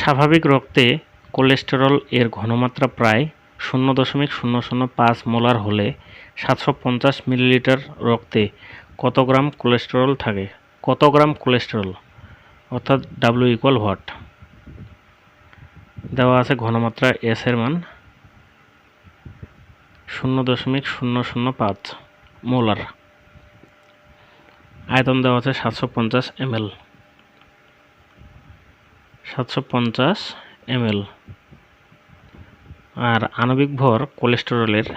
স্বাভাবিক রক্তে কোলেস্টেরল এর ঘনমাত্রা প্রায় 0.005 মোলার হলে 750 মিলিলিটার রক্তে কত গ্রাম কোলেস্টেরল থাকে? কত গ্রাম কোলেস্টেরল অর্থাৎ W = হোয়াট? দেওয়া আছে ঘনমাত্রা S এর মান 0.005 মোলার, আয়তন দেওয়া আছে 750 ml। 750 ml। আর আণবিক ভর কোলেস্টেরলের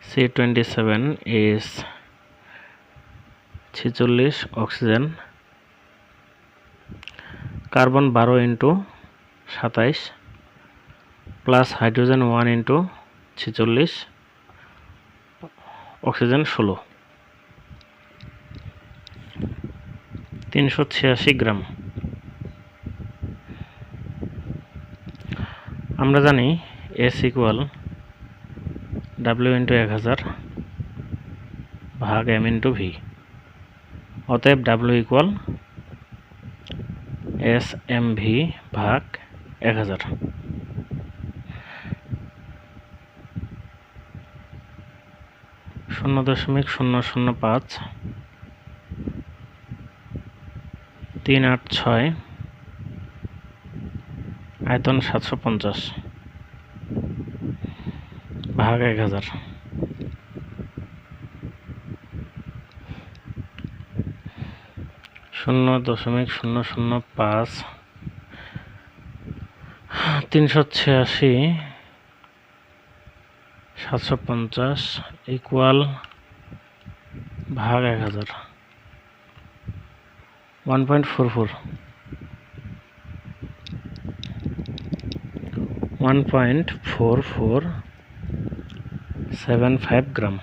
C27H46, oxygen carbon 12x27 plus hydrogen 1x46, oxygen 16, 386 গ্রাম। আমরা জানি S = W × 1000 ভাগ M × V। অতএব W = SMV ভাগ 1000। 0.005 386, আয়তন 750 ভাগ 1000। 0.005 386 750 ভাগ 1000, 1.44 1.4475 গ্রাম।